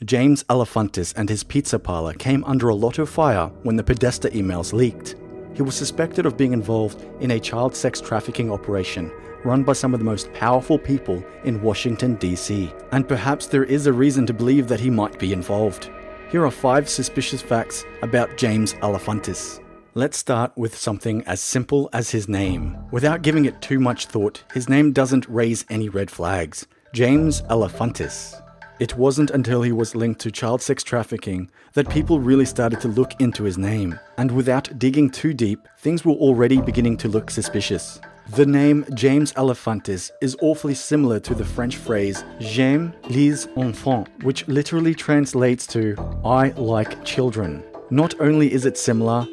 James Alefantis and his pizza parlor came under a lot of fire when the Podesta emails leaked. He was suspected of being involved in a child sex trafficking operation run by some of the most powerful people in Washington, D.C. And perhaps there is a reason to believe that he might be involved. Here are 5 suspicious facts about James Alefantis. Let's start with something as simple as his name. Without giving it too much thought, his name doesn't raise any red flags. James Alefantis. It wasn't until he was linked to child sex trafficking that people really started to look into his name. And without digging too deep, things were already beginning to look suspicious. The name James Alefantis is awfully similar to the French phrase J'aime les enfants, which literally translates to I like children. Not only is it similar,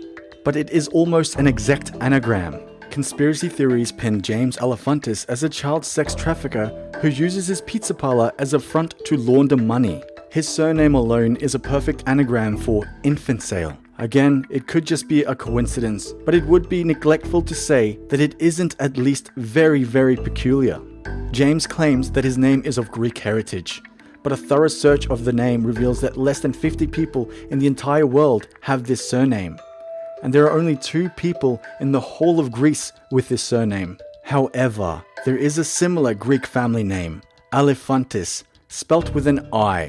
but it is almost an exact anagram. Conspiracy theories pin James Alefantis as a child sex trafficker who uses his pizza parlor as a front to launder money. His surname alone is a perfect anagram for infant sale. Again, it could just be a coincidence, but it would be neglectful to say that it isn't at least very, very peculiar. James claims that his name is of Greek heritage, but a thorough search of the name reveals that less than 50 people in the entire world have this surname. And there are only 2 people in the whole of Greece with this surname. However, there is a similar Greek family name, Alefantis, spelt with an I,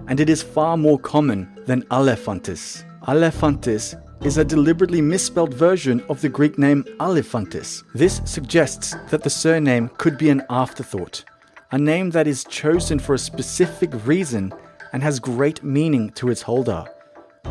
and it is far more common than Alefantis. Alefantis is a deliberately misspelled version of the Greek name Alefantis. This suggests that the surname could be an afterthought, a name that is chosen for a specific reason and has great meaning to its holder.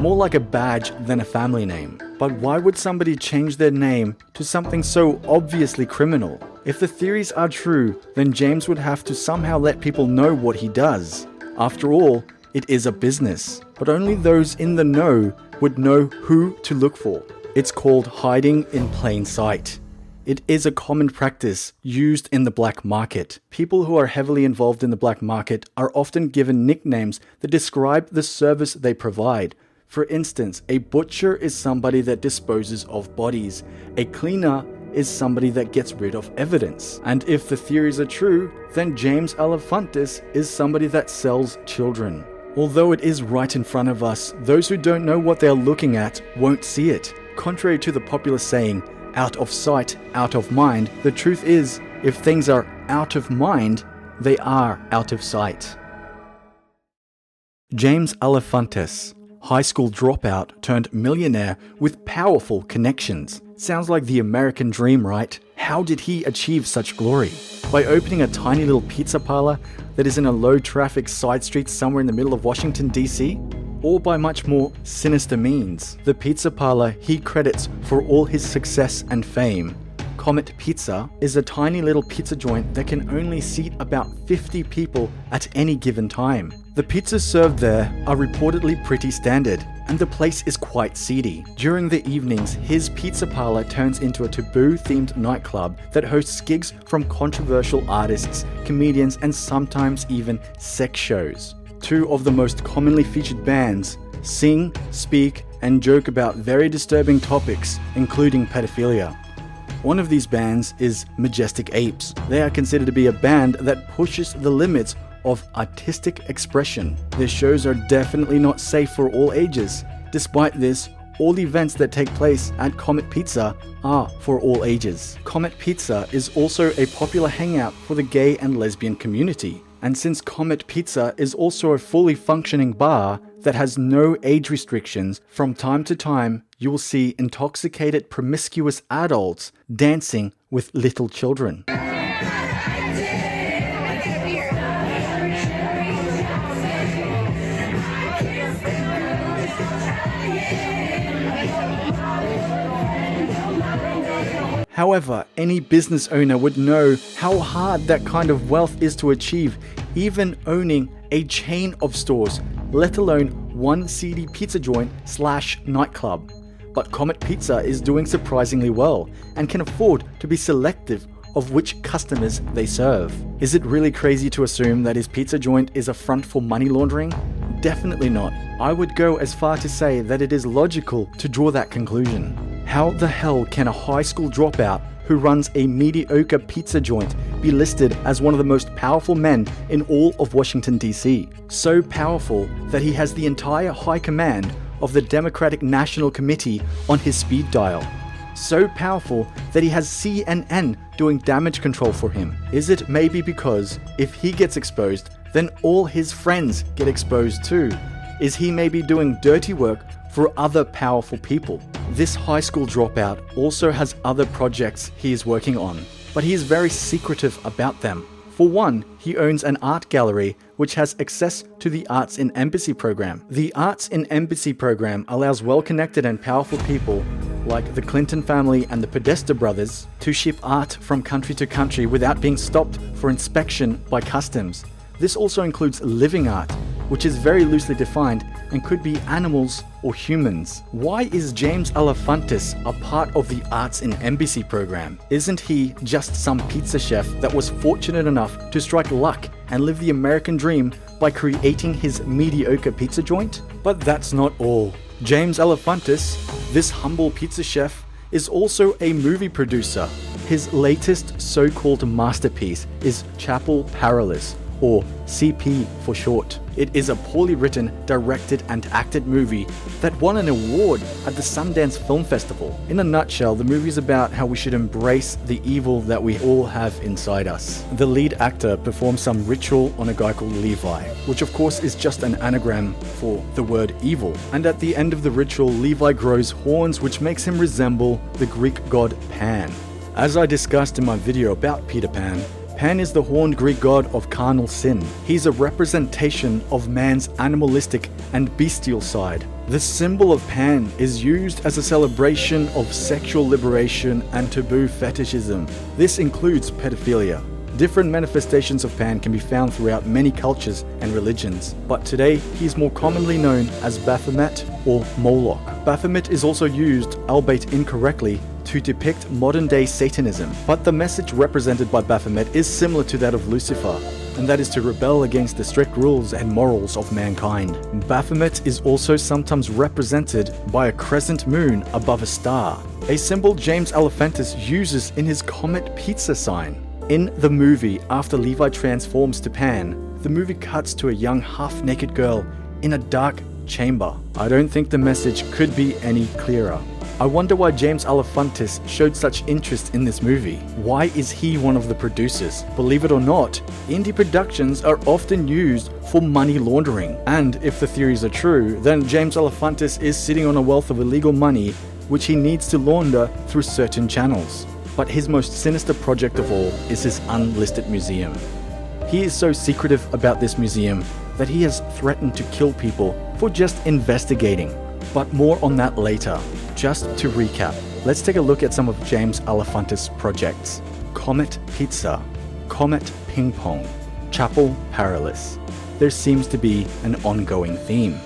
More like a badge than a family name. But why would somebody change their name to something so obviously criminal? If the theories are true, then James would have to somehow let people know what he does. After all, it is a business, but only those in the know would know who to look for. It's called hiding in plain sight. It is a common practice used in the black market. People who are heavily involved in the black market are often given nicknames that describe the service they provide. For instance, a butcher is somebody that disposes of bodies. A cleaner is somebody that gets rid of evidence. And if the theories are true, then James Alefantis is somebody that sells children. Although it is right in front of us, those who don't know what they're looking at won't see it. Contrary to the popular saying, out of sight, out of mind, the truth is, if things are out of mind, they are out of sight. James Alefantis, high school dropout turned millionaire with powerful connections. Sounds like the American dream, right? How did he achieve such glory? By opening a tiny little pizza parlor that is in a low-traffic side street somewhere in the middle of Washington, D.C.? Or by much more sinister means? The pizza parlor he credits for all his success and fame, Comet Pizza, is a tiny little pizza joint that can only seat about 50 people at any given time. The pizzas served there are reportedly pretty standard, and the place is quite seedy. During the evenings, his pizza parlor turns into a taboo-themed nightclub that hosts gigs from controversial artists, comedians, and sometimes even sex shows. 2 of the most commonly featured bands sing, speak, and joke about very disturbing topics, including pedophilia. One of these bands is Majestic Apes. They are considered to be a band that pushes the limits of artistic expression. Their shows are definitely not safe for all ages. Despite this, all events that take place at Comet Pizza are for all ages. Comet Pizza is also a popular hangout for the gay and lesbian community. And since Comet Pizza is also a fully functioning bar that has no age restrictions, from time to time you will see intoxicated, promiscuous adults dancing with little children. However, any business owner would know how hard that kind of wealth is to achieve, even owning a chain of stores, let alone one seedy pizza joint / nightclub. But Comet Pizza is doing surprisingly well and can afford to be selective of which customers they serve. Is it really crazy to assume that his pizza joint is a front for money laundering? Definitely not. I would go as far to say that it is logical to draw that conclusion. How the hell can a high school dropout who runs a mediocre pizza joint, be listed as one of the most powerful men in all of Washington, D.C. So powerful that he has the entire high command of the Democratic National Committee on his speed dial. So powerful that he has CNN doing damage control for him. Is it maybe because if he gets exposed, then all his friends get exposed too? Is he maybe doing dirty work for other powerful people? This high school dropout also has other projects he is working on, but he is very secretive about them. For one, he owns an art gallery which has access to the Arts in Embassy program. The Arts in Embassy program allows well-connected and powerful people like the Clinton family and the Podesta brothers to ship art from country to country without being stopped for inspection by customs. This also includes living art, which is very loosely defined and could be animals or humans. Why is James Alefantis a part of the Arts in Embassy program? Isn't he just some pizza chef that was fortunate enough to strike luck and live the American dream by creating his mediocre pizza joint? But that's not all. James Alefantis, this humble pizza chef, is also a movie producer. His latest so-called masterpiece is Chapel Perilous, or CP for short. It is a poorly written, directed and acted movie that won an award at the Sundance Film Festival. In a nutshell, the movie is about how we should embrace the evil that we all have inside us. The lead actor performs some ritual on a guy called Levi, which of course is just an anagram for the word evil. And at the end of the ritual, Levi grows horns which makes him resemble the Greek god Pan. As I discussed in my video about Peter Pan, Pan is the horned Greek god of carnal sin. He's a representation of man's animalistic and bestial side. The symbol of Pan is used as a celebration of sexual liberation and taboo fetishism. This includes pedophilia. Different manifestations of Pan can be found throughout many cultures and religions, but today he's more commonly known as Baphomet or Moloch. Baphomet is also used, albeit incorrectly, to depict modern-day Satanism, but the message represented by Baphomet is similar to that of Lucifer, and that is to rebel against the strict rules and morals of mankind. Baphomet is also sometimes represented by a crescent moon above a star, a symbol James Alefantis uses in his Comet Pizza sign. In the movie, after Levi transforms to Pan, the movie cuts to a young half-naked girl in a dark chamber. I don't think the message could be any clearer. I wonder why James Alefantis showed such interest in this movie. Why is he one of the producers? Believe it or not, indie productions are often used for money laundering. And if the theories are true, then James Alefantis is sitting on a wealth of illegal money which he needs to launder through certain channels. But his most sinister project of all is his unlisted museum. He is so secretive about this museum that he has threatened to kill people for just investigating. But more on that later. Just to recap, let's take a look at some of James Alefantis' projects. Comet Pizza, Comet Ping Pong, Chapel Perilous. There seems to be an ongoing theme.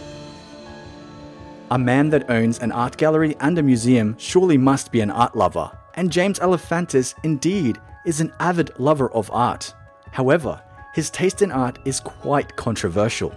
A man that owns an art gallery and a museum surely must be an art lover, and James Alefantis indeed is an avid lover of art. However, his taste in art is quite controversial.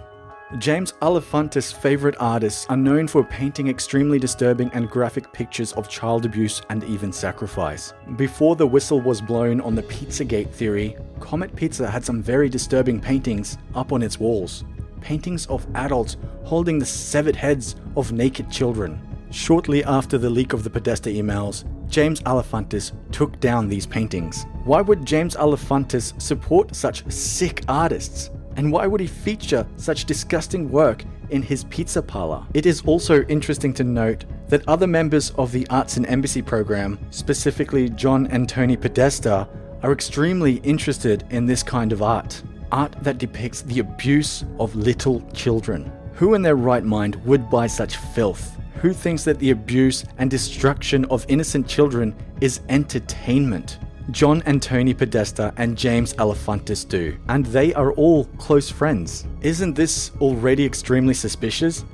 James Alefantis' favorite artists are known for painting extremely disturbing and graphic pictures of child abuse and even sacrifice. Before the whistle was blown on the Pizzagate theory, Comet Pizza had some very disturbing paintings up on its walls. Paintings of adults holding the severed heads of naked children. Shortly after the leak of the Podesta emails, James Alefantis took down these paintings. Why would James Alefantis support such sick artists? And why would he feature such disgusting work in his pizza parlor? It is also interesting to note that other members of the Arts in Embassy program, specifically John and Tony Podesta, are extremely interested in this kind of art. Art that depicts the abuse of little children. Who in their right mind would buy such filth? Who thinks that the abuse and destruction of innocent children is entertainment? John and Tony Podesta and James Alefantis do, and they are all close friends. Isn't this already extremely suspicious?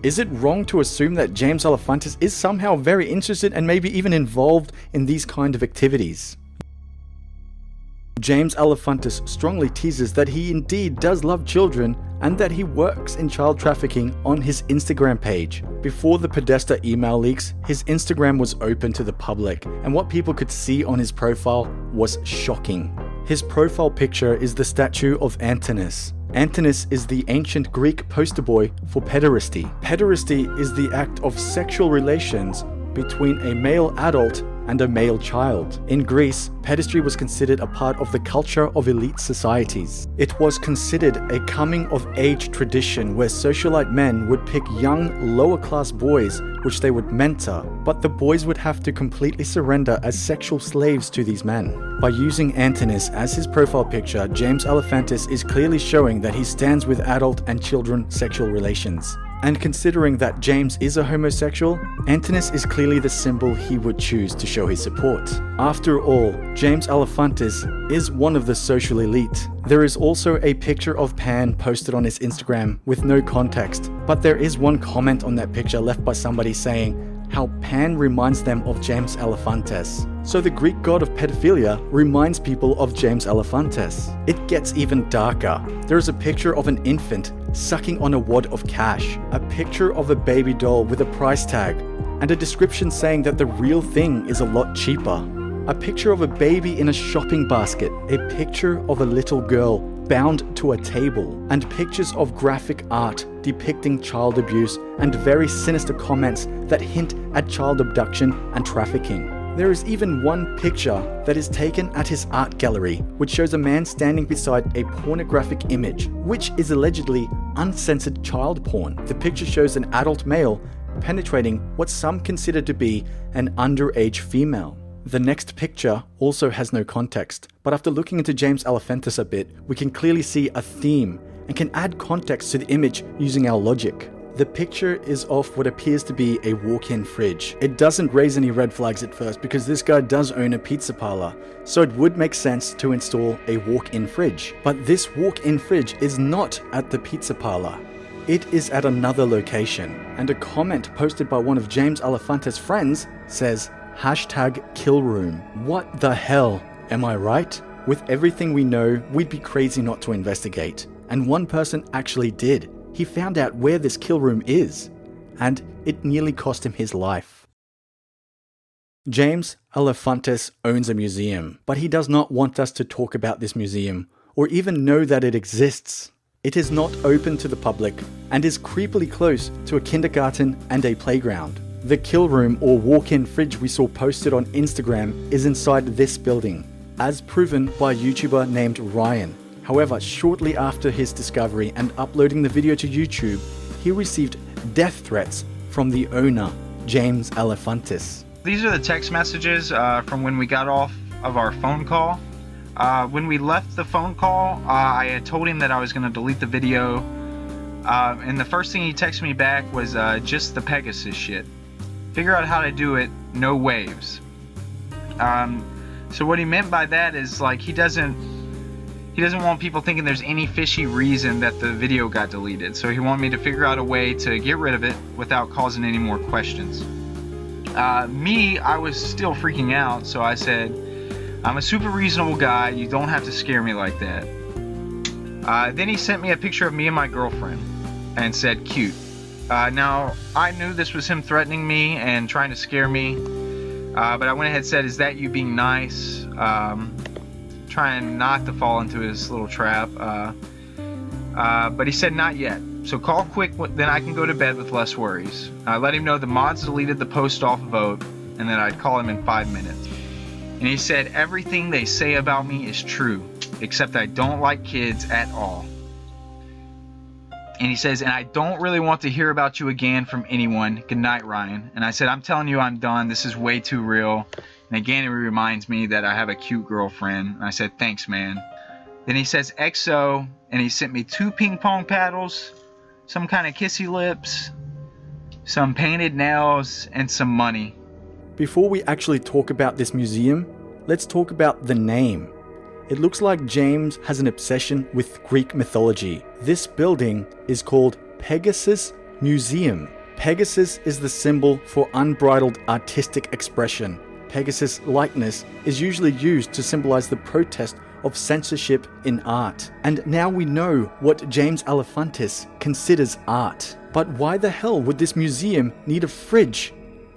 Is it wrong to assume that James Alefantis is somehow very interested and maybe even involved in these kind of activities? James Alefantis strongly teases that he indeed does love children and that he works in child trafficking on his Instagram page. Before the Podesta email leaks, his Instagram was open to the public, and what people could see on his profile was shocking. His profile picture is the statue of Antinous. Antinous is the ancient Greek poster boy for pederasty. Pederasty is the act of sexual relations between a male adult and a male child. In Greece, pederasty was considered a part of the culture of elite societies. It was considered a coming-of-age tradition where socialite men would pick young, lower-class boys which they would mentor, but the boys would have to completely surrender as sexual slaves to these men. By using Antinous as his profile picture, James Alefantis is clearly showing that he stands with adult and children sexual relations. And considering that James is a homosexual, Antinous is clearly the symbol he would choose to show his support. After all, James Alefantis is one of the social elite. There is also a picture of Pan posted on his Instagram with no context, but there is one comment on that picture left by somebody saying how Pan reminds them of James Alefantis. So the Greek god of pedophilia reminds people of James Alefantis. It gets even darker. There is a picture of an infant sucking on a wad of cash, a picture of a baby doll with a price tag, and a description saying that the real thing is a lot cheaper. A picture of a baby in a shopping basket, a picture of a little girl bound to a table, and pictures of graphic art depicting child abuse and very sinister comments that hint at child abduction and trafficking. There is even one picture that is taken at his art gallery, which shows a man standing beside a pornographic image, which is allegedly uncensored child porn. The picture shows an adult male penetrating what some consider to be an underage female. The next picture also has no context, but after looking into James Alefantis a bit, we can clearly see a theme and can add context to the image using our logic. The picture is of what appears to be a walk-in fridge. It doesn't raise any red flags at first because this guy does own a pizza parlor, so it would make sense to install a walk-in fridge. But this walk-in fridge is not at the pizza parlor. It is at another location, and a comment posted by one of James Alefantis' friends says, #killroom. What the hell? Am I right? With everything we know, we'd be crazy not to investigate. And one person actually did. He found out where this kill room is, and it nearly cost him his life. James Alefantis owns a museum, but he does not want us to talk about this museum, or even know that it exists. It is not open to the public, and is creepily close to a kindergarten and a playground. The kill room or walk-in fridge we saw posted on Instagram is inside this building, as proven by a YouTuber named Ryan. However, shortly after his discovery and uploading the video to YouTube, he received death threats from the owner, James Alefantis. These are the text messages from when we got off of our phone call. When we left the phone call, I had told him that I was going to delete the video, and the first thing he texted me back was just the Pegasus shit. Figure out how to do it, no waves. So what he meant by that is like he doesn't want people thinking there's any fishy reason that the video got deleted. So he wanted me to figure out a way to get rid of it without causing any more questions. I was still freaking out, so I said, I'm a super reasonable guy, you don't have to scare me like that. Then he sent me a picture of me and my girlfriend and said, cute. Now, I knew this was him threatening me and trying to scare me, but I went ahead and said, is that you being nice? Trying not to fall into his little trap, but he said not yet, so call quick, then I can go to bed with less worries. I let him know the mods deleted the post off vote and that I'd call him in 5 minutes. And he said everything they say about me is true, except I don't like kids at all. And he says, and I don't really want to hear about you again from anyone. Good night, Ryan. And I said, I'm telling you, I'm done. This is way too real. And again, it reminds me that I have a cute girlfriend. And I said, thanks, man. Then he says XO, and he sent me 2 ping pong paddles, some kind of kissy lips, some painted nails, and some money. Before we actually talk about this museum, let's talk about the name. It looks like James has an obsession with Greek mythology. This building is called Pegasus Museum. Pegasus is the symbol for unbridled artistic expression. Pegasus likeness is usually used to symbolize the protest of censorship in art. And now we know what James Alefantis considers art. But why the hell would this museum need a fridge?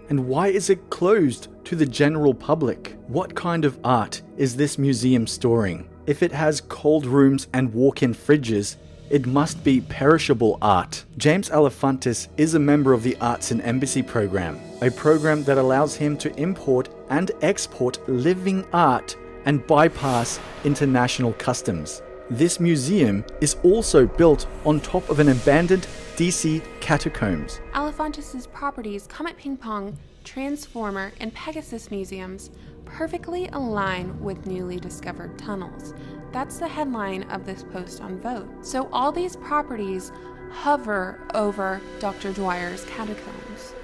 And why is it closed to the general public? What kind of art is this museum storing? If it has cold rooms and walk-in fridges, it must be perishable art. James Alefantis is a member of the Arts and Embassy program, a program that allows him to import and export living art and bypass international customs. This museum is also built on top of an abandoned DC catacombs. Alefantis' properties, Comet Ping Pong, Transformer, and Pegasus museums perfectly align with newly discovered tunnels. That's the headline of this post on Vote. So all these properties hover over Dr. Dwyer's catacombs.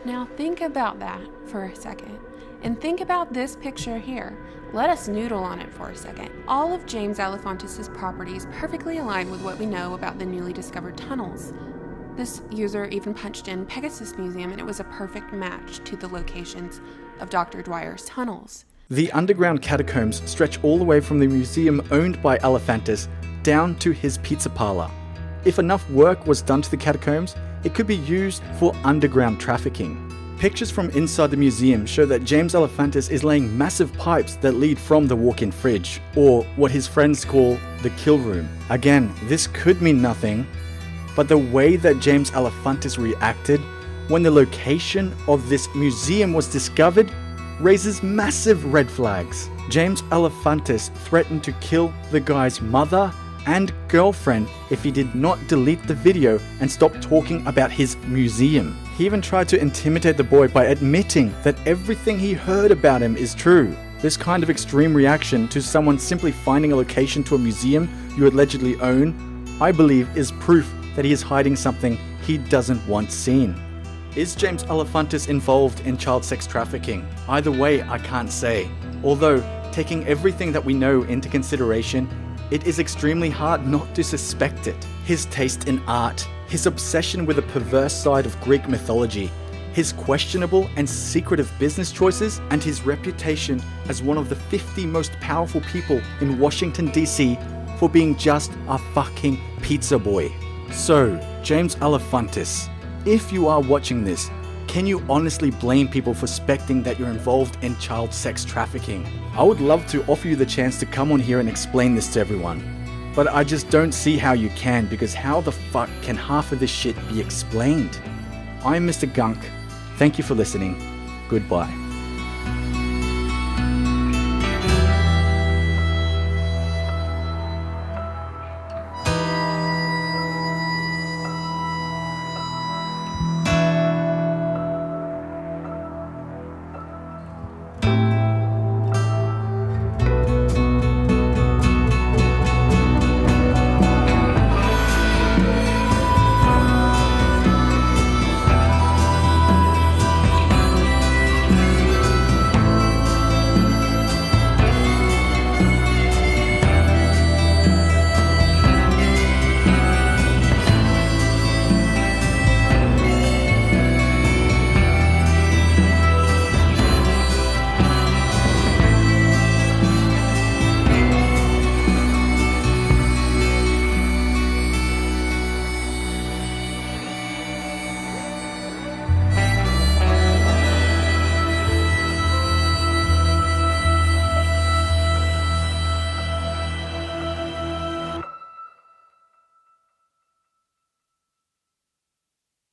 Now think about that for a second. And think about this picture here. Let us noodle on it for a second. All of James Alefantis' properties perfectly align with what we know about the newly discovered tunnels. This user even punched in Pegasus Museum, and it was a perfect match to the locations of Dr. Dwyer's tunnels. The underground catacombs stretch all the way from the museum owned by Alefantis down to his pizza parlor. If enough work was done to the catacombs, it could be used for underground trafficking. Pictures from inside the museum show that James Alefantis is laying massive pipes that lead from the walk-in fridge, or what his friends call the kill room. Again, this could mean nothing, but the way that James Alefantis reacted when the location of this museum was discovered raises massive red flags. James Alefantis threatened to kill the guy's mother and girlfriend if he did not delete the video and stop talking about his museum. He even tried to intimidate the boy by admitting that everything he heard about him is true. This kind of extreme reaction to someone simply finding a location to a museum you allegedly own, I believe, is proof that he is hiding something he doesn't want seen. Is James Alefantis involved in child sex trafficking? Either way, I can't say. Although, taking everything that we know into consideration, it is extremely hard not to suspect it. His taste in art, his obsession with the perverse side of Greek mythology, his questionable and secretive business choices, and his reputation as one of the 50 most powerful people in Washington, D.C. for being just a fucking pizza boy. So, James Alefantis, if you are watching this, can you honestly blame people for suspecting that you're involved in child sex trafficking? I would love to offer you the chance to come on here and explain this to everyone. But I just don't see how you can, because how the fuck can half of this shit be explained? I'm Mr Gunk. Thank you for listening. Goodbye.